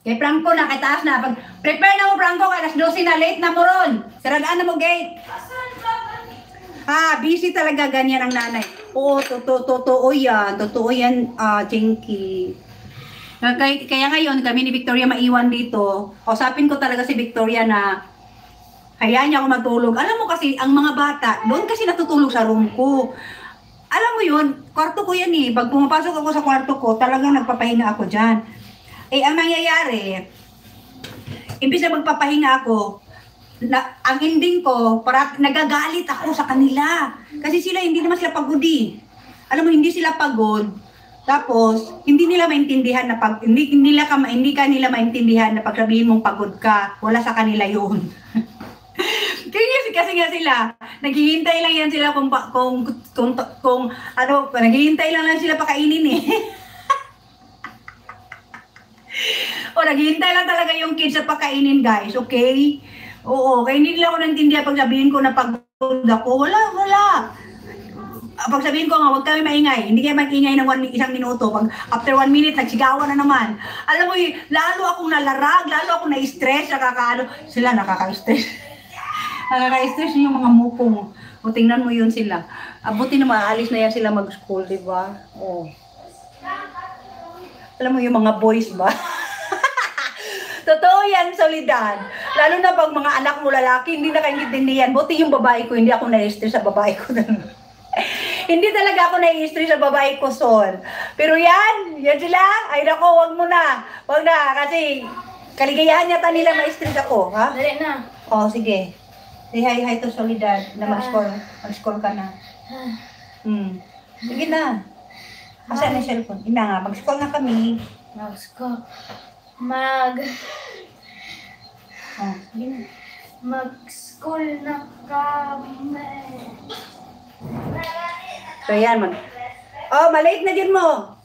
Kay Franco na, kay taas na. Pag prepare na mo, Franco, kay alas 12 na, late na mo ron. Saradaan na mo gate. Busy talaga, ganyan ang nanay. Oo, totoo yan. Totoo yan, Jinky. Kaya ngayon, kami ni Victoria maiwan dito. Kausapin ko talaga si Victoria na hayaan niya ako matulog. Alam mo kasi, ang mga bata, doon kasi natutulog sa room ko. Alam mo yun, kwarto ko yan eh. Pag pumapasok ako sa kwarto ko, talagang nagpapahinga ako dyan. Ang nangyayari, imbis na magpapahinga ako, ang ending ko, nagagalit ako sa kanila. Kasi hindi naman sila pagod eh. Alam mo, hindi sila pagod. Tapos, hindi nila maintindihan na hindi ka nila maintindihan na pag sabihin mong pagod ka, wala sa kanila yun. Kasi nga sila, naghihintay lang yan sila naghihintay lang sila pakainin eh. Naghihintay lang talaga yung kids sa pakainin, guys, okay? Oo, kaya hindi nila ako naintindihan pag sabihin ko na pagod ako. Wala. Pag sabihin ko nga, huwag kami maingay. Hindi kayo mag-ingay ng isang minuto. Pag after 1 minute, nagsigawan na naman. Alam mo, lalo akong nalarag, lalo akong na-stress, sila nakaka-stress. Nakaka-stress yung mga mukong. O, tingnan mo yun sila. Buti na maalis na yan sila mag-school, diba? Oo. Alam mo yung mga boys ba? Totoo yan, Solidad. Lalo na pag mga anak mo lalaki, hindi na kaintindihan. Buti yung babae ko, hindi ako na-stress sa babae ko. Hindi talaga ako na-stress sa babae ko, Sol. Pero yan sila. Ay nako, wag mo na. Wag na, kasi kaligayahan yata nila ma-stress ako, ha? Dali na. Oh, sige. Say hi to Solidad na mag-score ka na. Sige na. Asan na yung cellphone? Ina nga, mag-score na kami. Sige na. Mag-school na kami. So yan, malate na dyan mo.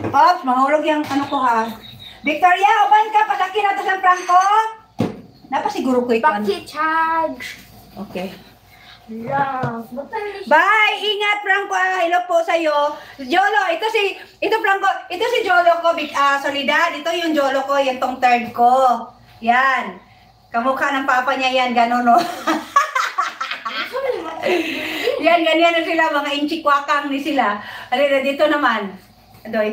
Ops, mahulog yung ano ko ha. Victoria, open ka, pasakin natin sa Franco. Napasiguro ko ito. Paki-charge. Okay. Love. Bye! Ingat, Franco. Hello po sa'yo. Jolo, ito Franco, ito si Jolo ko, Solidad. Ito yung Jolo ko, yung tong third ko. Yan. Kamukha ng papa niya yan, gano'n, no? Yan, ganyan na sila, mga inchikwakang ni sila. Alina, dito naman. Ito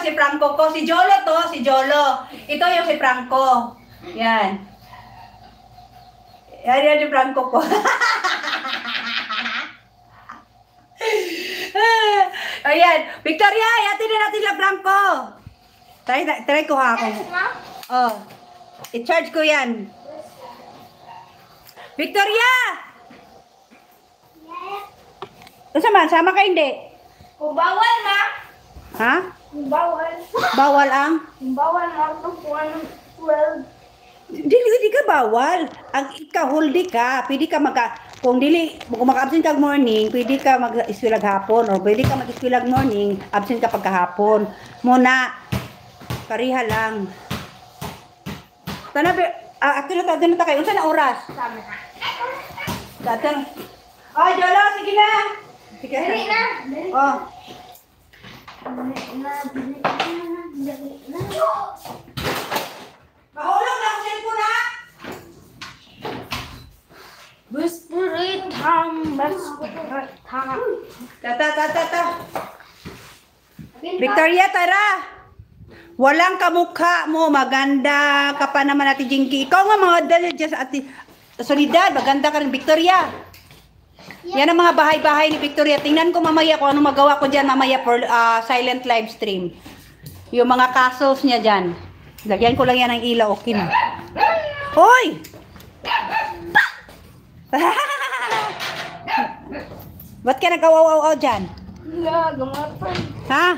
si Franco ko. Si Jolo to, si Jolo. Ito yung si Franco. Yan. Yan si Franco ko. Ayan. Victoria, yatin na natin la Franco. Try ko ha ako. Oh. I-charge ko yan. Victoria! Sama ka hindi? Kung bawal na. Ha? Kung bawal. Bawal ang? Kung bawal na ito po ng 12. Hindi ka bawal. Ang ikahuldi ka, pwede ka kung maka-absent ka morning, pwede ka mag-iswilag hapon, o pwede ka mag-iswilag morning, absent ka pagkahapon. Muna, pariha lang. Actually, na kayo. Unsa na oras? Datang. Oh, Jolo, sige na. Sige na. Oh. Mahulog na ang cellphone ha? Tata. Victoria, tara. Walang kamukha mo. Maganda ka pa naman, Ate Jinky. Ikaw nga mga dali dyan sa Ate Solidad. Maganda ka rin, Victoria. Yan ang mga bahay-bahay ni Victoria. Tingnan ko mamaya kung anong magawa ko dyan mamaya for silent live stream. Yung mga castles niya dyan. Lagyan ko lang yan ng ilaw. Okay na. Hoy! Ba't ka nagawaw-aw dyan? Ha?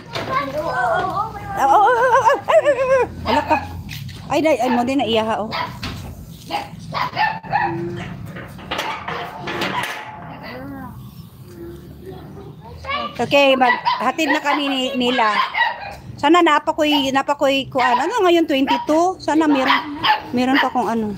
Wala ka. Ay, mo din na iyaha, oh. Okay, maghatid na kami nila. Sana napakoy kuan. Ano ngayon 22? Sana meron pa kung ano.